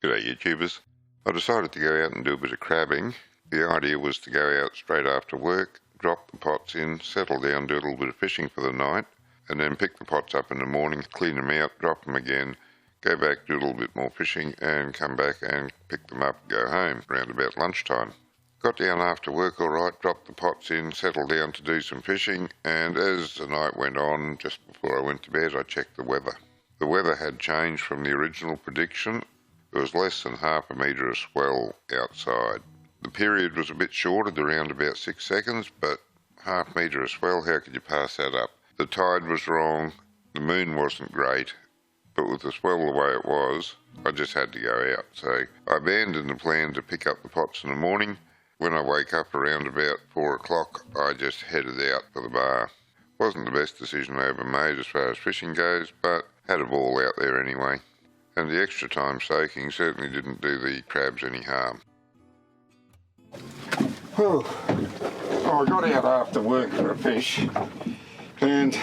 G'day YouTubers. I decided to go out and do a bit of crabbing. The idea was to go out straight after work, drop the pots in, settle down, do a little bit of fishing for the night, and then pick the pots up in the morning, clean them out, drop them again, go back, do a little bit more fishing, and come back and pick them up and go home around about lunchtime. Got down after work alright, dropped the pots in, settled down to do some fishing, and as the night went on, just before I went to bed, I checked the weather. The weather had changed from the original prediction. There was less than half a metre of swell outside. The period was a bit shorted, around about 6 seconds, but half metre of swell, how could you pass that up? The tide was wrong, the moon wasn't great, but with the swell the way it was, I just had to go out. So I abandoned the plan to pick up the pots in the morning. When I wake up around about 4 o'clock, I just headed out for the bar. Wasn't the best decision I ever made as far as fishing goes, but had a ball out there anyway. And the extra time soaking certainly didn't do the crabs any harm. Well, I got out after work for a fish, and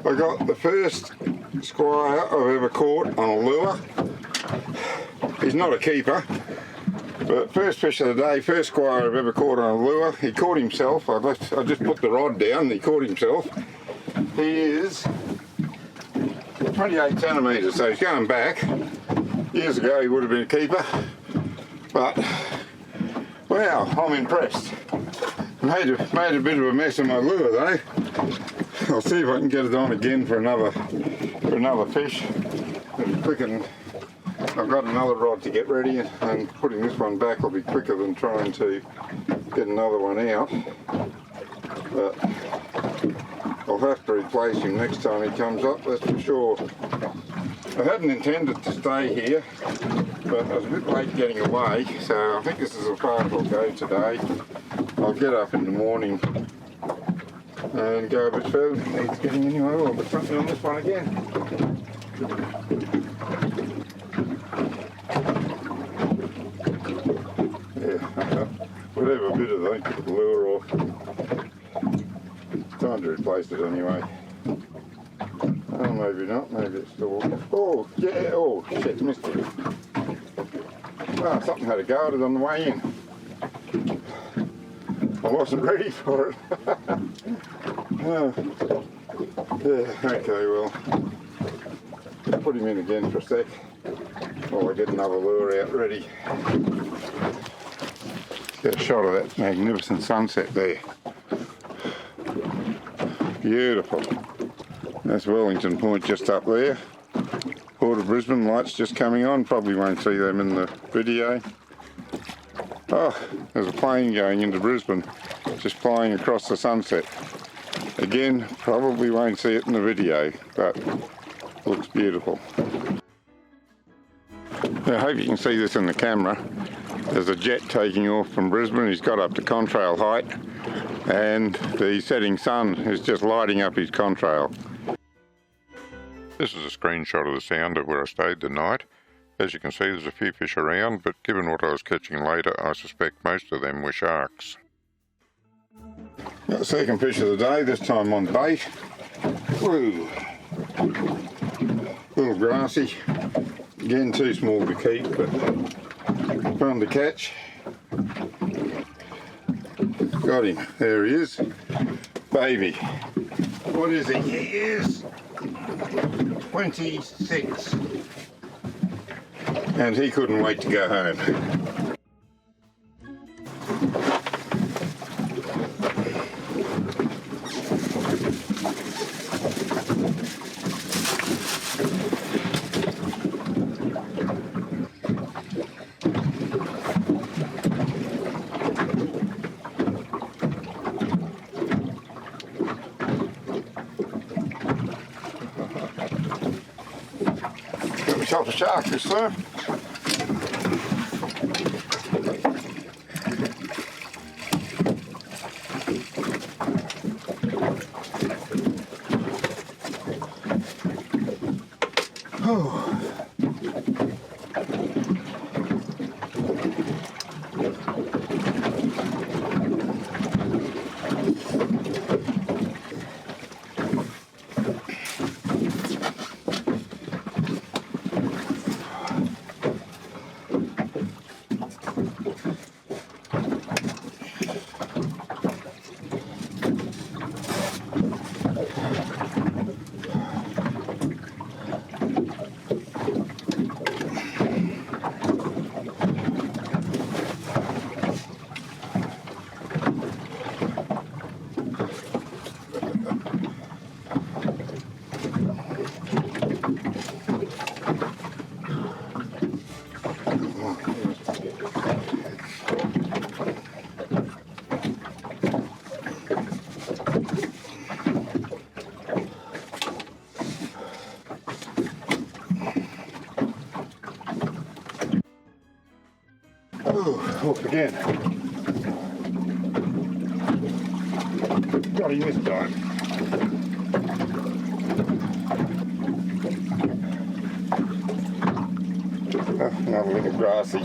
I got the first squire I've ever caught on a lure. He's not a keeper, but first fish of the day, first squire I've ever caught on a lure. He caught himself. I just put the rod down and he caught himself. He is 28 centimetres, so he's going back. Years ago he would have been a keeper, but wow, I'm impressed. Made a bit of a mess of my lure though. I'll see if I can get it on again for another fish. I've got another rod to get ready, and putting this one back will be quicker than trying to get another one out. But I'll have to replace him next time he comes up, that's for sure. I hadn't intended to stay here, but I was a bit late getting away, so I think this is as far as I'll go today. I'll get up in the morning and go a bit further. It's getting anywhere. I'll put something on this one again. Yeah, whatever bit of they took the lure off. Time to replace it anyway. Oh, maybe not, maybe it's still... Oh, yeah, oh, shit, missed it. Ah, something had a go at it on the way in. I wasn't ready for it. Oh. Yeah, okay, well, I'll put him in again for a sec while I get another lure out ready. Get a shot of that magnificent sunset there. Beautiful. That's Wellington Point just up there. Port of Brisbane lights just coming on. Probably won't see them in the video. Oh, there's a plane going into Brisbane, just flying across the sunset. Again, probably won't see it in the video, but looks beautiful. I hope you can see this in the camera. There's a jet taking off from Brisbane. He's got up to contrail height, and the setting sun is just lighting up his contrail. This is a screenshot of the sounder where I stayed the night. As you can see, there's a few fish around, but given what I was catching later, I suspect most of them were sharks. Got the second fish of the day, this time on bait. Woo! Little grassy. Again, too small to keep, but fun to catch. Got him. There he is. Baby. What is he? He is 26. And he couldn't wait to go home. Got myself a shark this time. Oh. Oh, hook again. Got him this time. Oh, another little grassy.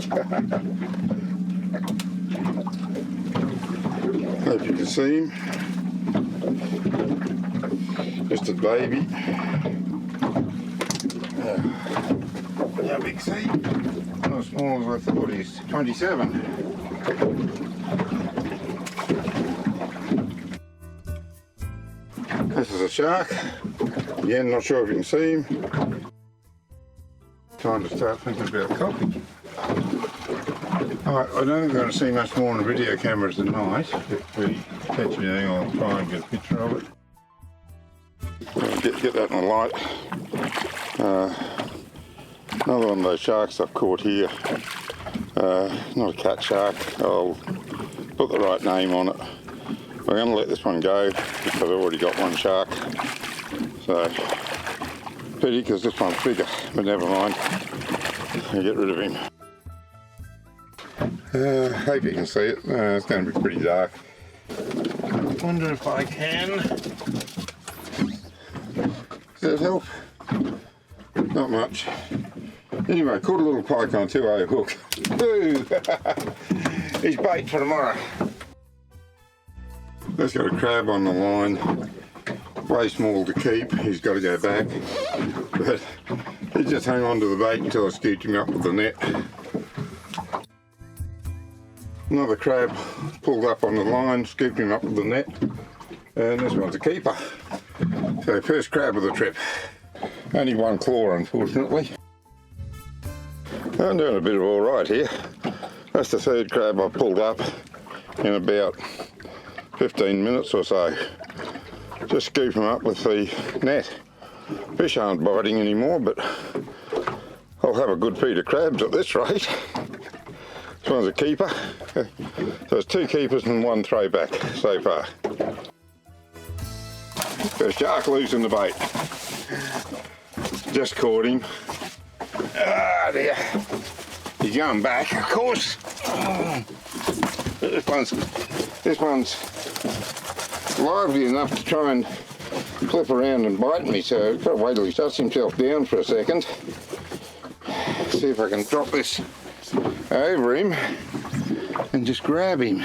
Hope you can see him. Just a baby. How big, see? Not as small as I thought he is. 27. This is a shark. Again, not sure if you can see him. Time to start thinking about coffee. Alright, I don't think we're going to see much more on the video camera tonight. If we catch anything, I'll try and get a picture of it. Get that in the light. Another one of those sharks I've caught here. Not a cat shark. I'll put the right name on it. We're going to let this one go because I've already got one shark. So, pity because this one's bigger, but never mind. I'll get rid of him. Hope you can see it. It's going to be pretty dark. Wonder if I can. Does that help? Not much. Anyway, caught a little pike on a 2A hook. Woo! He's bait for tomorrow. Let's got a crab on the line. Way small to keep. He's got to go back. But he just hung on to the bait until I scooped him up with the net. Another crab pulled up on the line, scooped him up with the net. And this one's a keeper. So first crab of the trip. Only one claw, unfortunately. I'm doing a bit of all right here. That's the third crab I pulled up in about 15 minutes or so. Just scoop them up with the net. Fish aren't biting anymore, but I'll have a good feed of crabs at this rate. This one's a keeper. So it's two keepers and one throwback so far. Got a shark loose in the bait. Just caught him. Ah, dear. He's going back, of course. This one's lively enough to try and flip around and bite me, so I've got to wait till he shuts himself down for a second. See if I can drop this over him and just grab him.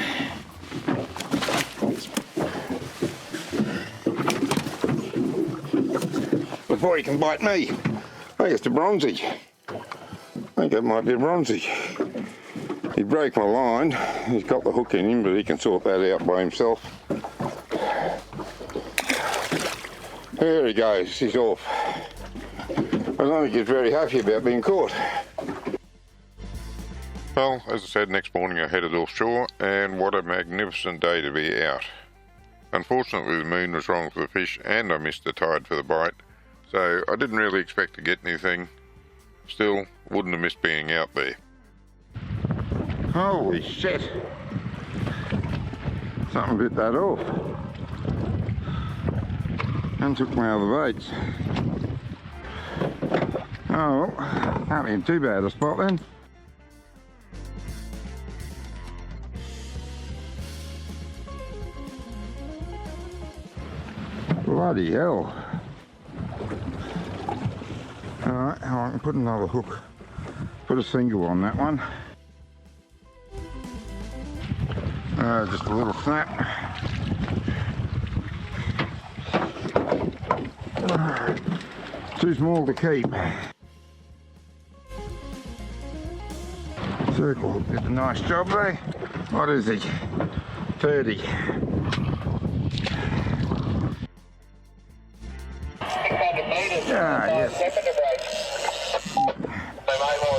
Before he can bite me. I think it's a bronzy. I think it might be a bronzy. He broke my line. He's got the hook in him, but he can sort that out by himself. There he goes, he's off. I don't think he's very happy about being caught. Well, as I said, next morning I headed offshore, and what a magnificent day to be out. Unfortunately, the moon was wrong for the fish, and I missed the tide for the bite, so I didn't really expect to get anything. Still, wouldn't have missed being out there. Holy shit! Something bit that off. And took my other baits. Oh, well, can't be in too bad a spot then. Bloody hell. Alright, I can put another hook. Put a single on that one. Just a little snap. Too small to keep. Circle did a nice job there. What is he? 30. Ah, yes.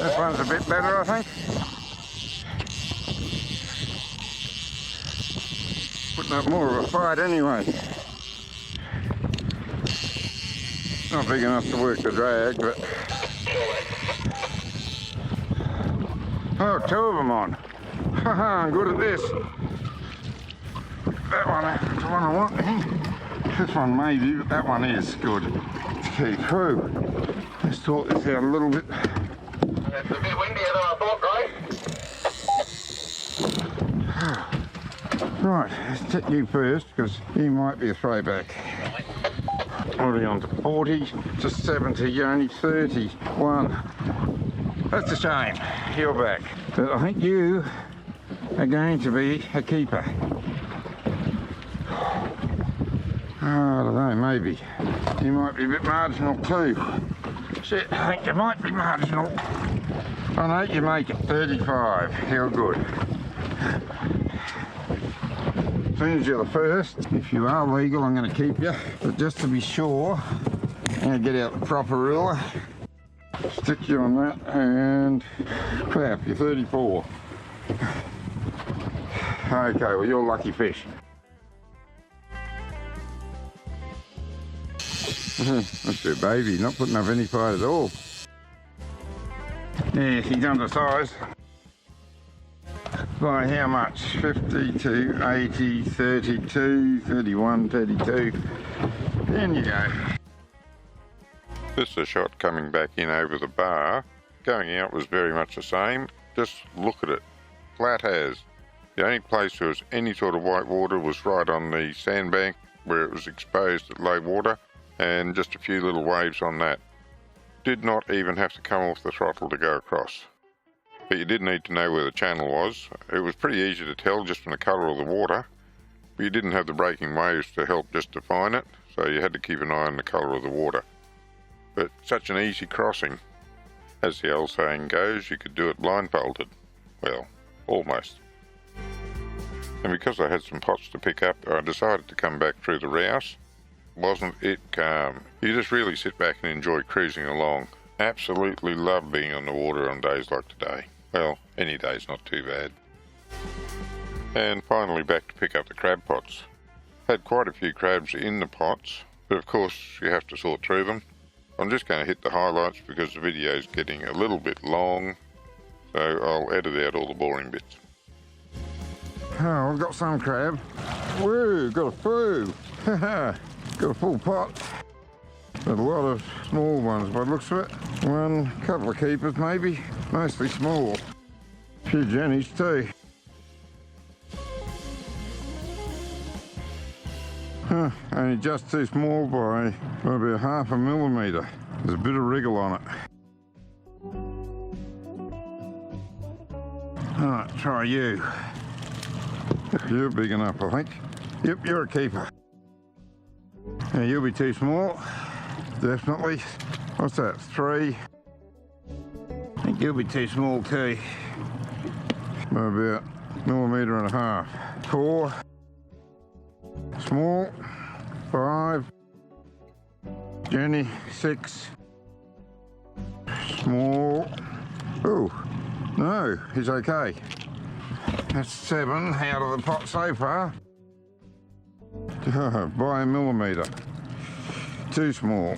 This one's a bit better, I think. Putting up more of a fight anyway. Not big enough to work the drag, but... Oh, two of them on. Haha, I'm good at this. That one, the one I want. This one maybe, but that one is good to keep through. Let's sort this out a little bit. It's a bit windy as I thought, right? Right, let's take you first because you might be a throwback. Already on to 40, to 70, only 31. That's a shame, you're back. But I think you are going to be a keeper. I don't know, maybe. You might be a bit marginal too. Shit, I think you might be marginal. I know you make it 35, you're good. As soon as you're the first, if you are legal, I'm going to keep you. But just to be sure, I'm going to get out the proper ruler, stick you on that, and crap, you're 34. Okay, well, you're lucky fish. That's your baby, not putting up any fight at all. Yeah, he's undersized. By how much? 50 to 80, 32, 31, 32. In you go. This is a shot coming back in over the bar. Going out was very much the same. Just look at it. Flat as. The only place there was any sort of white water was right on the sandbank where it was exposed at low water, and just a few little waves on that. Did not even have to come off the throttle to go across. But you did need to know where the channel was. It was pretty easy to tell just from the colour of the water, but you didn't have the breaking waves to help just define it, so you had to keep an eye on the colour of the water. But such an easy crossing. As the old saying goes, you could do it blindfolded. Well, almost. And because I had some pots to pick up, I decided to come back through the Rouse. Wasn't it calm? You just really sit back and enjoy cruising along. Absolutely love being on the water on days like today. Well, any day's not too bad. And finally back to pick up the crab pots. Had quite a few crabs in the pots, but of course you have to sort through them. I'm just going to hit the highlights because the video's getting a little bit long, so I'll edit out all the boring bits. Oh, I've got some crab. Woo, got a few. Got a full pot. But a lot of small ones by the looks of it. One, couple of keepers maybe, mostly small. A few jennies too. Only just too small by maybe a half a millimetre. There's a bit of wriggle on it. Alright, try you. You're big enough, I think. Yep, you're a keeper. Yeah, you'll be too small. Definitely. What's that? 3. I think you'll be too small too. By about a millimetre and a half. 4. Small. 5. Jenny. 6. Small. Oh, no, he's okay. That's 7 out of the pot so far. By a millimetre. Too small.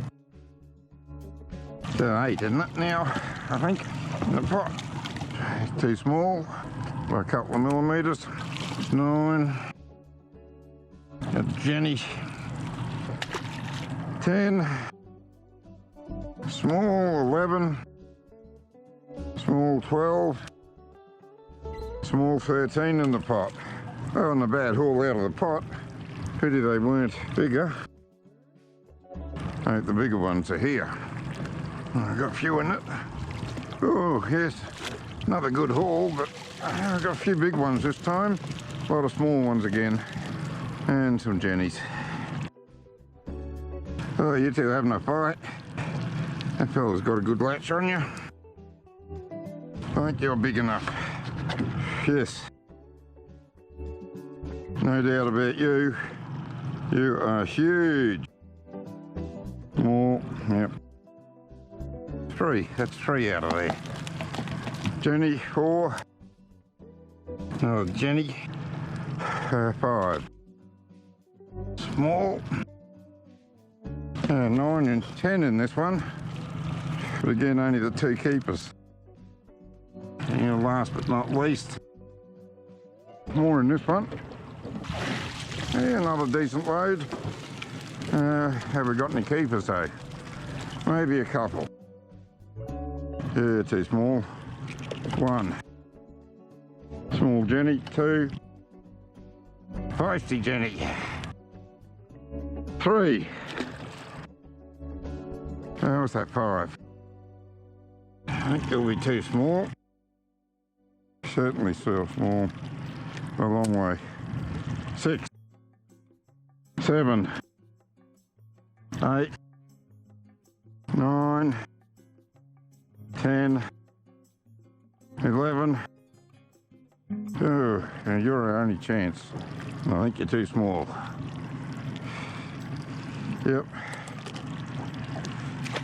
8, isn't it now? I think in the pot. Too small by a couple of millimetres. 9. A Jenny. 10. Small 11. Small 12. Small 13 in the pot. Oh, and a bad haul out of the pot. Pity they weren't bigger. I hope the bigger ones are here. I've got a few in it. Oh, yes. Another good haul, but I've got a few big ones this time. A lot of small ones again. And some jennies. Oh, you two having a fight. That fella's got a good latch on you. I think you're big enough. Yes. No doubt about you. You are huge. More, yep. 3, that's 3 out of there. Jenny, 4. Another Jenny. 5. Small. 9 and 10 in this one. But again, only the 2 keepers. And last but not least, more in this one. Yeah, another decent load. Have we got any keepers though? Maybe a couple. Yeah, too small. 1. Small Jenny, 2. Feisty Jenny. 3. What's that, 5? I think it'll be too small. Certainly still small. A long way. 6. 7. 8. 9. 10. 11. Oh, and you're our only chance. I think you're too small. Yep.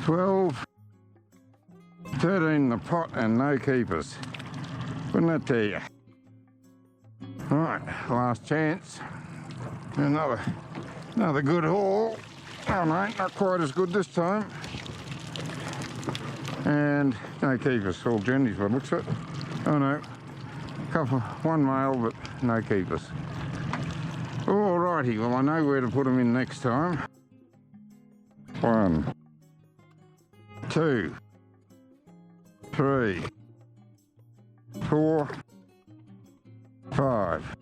12. 13 in the pot and no keepers. Wouldn't that tell you? Right, last chance. Another good haul. Oh no, not quite as good this time. And no keepers, all jennies by the looks of it. Oh no, one male but no keepers. Alrighty, well I know where to put them in next time. 1, 2, 3, 4, 5.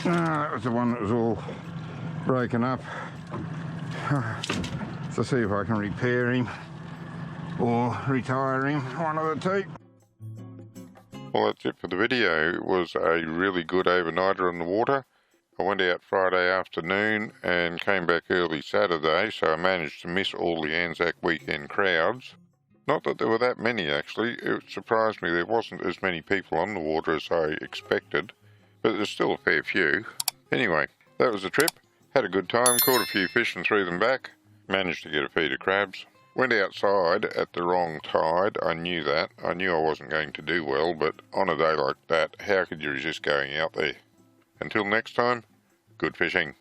That was the one that was all broken up. So see if I can repair him or retire him, one of the two. Well, that's it for the video. It was a really good overnighter on the water. I went out Friday afternoon and came back early Saturday, so I managed to miss all the Anzac weekend crowds. Not that there were that many actually, it surprised me there wasn't as many people on the water as I expected, but there's still a fair few. Anyway, that was the trip. Had a good time, caught a few fish and threw them back. Managed to get a feed of crabs. Went outside at the wrong tide, I knew that. I knew I wasn't going to do well, but on a day like that, how could you resist going out there? Until next time, good fishing.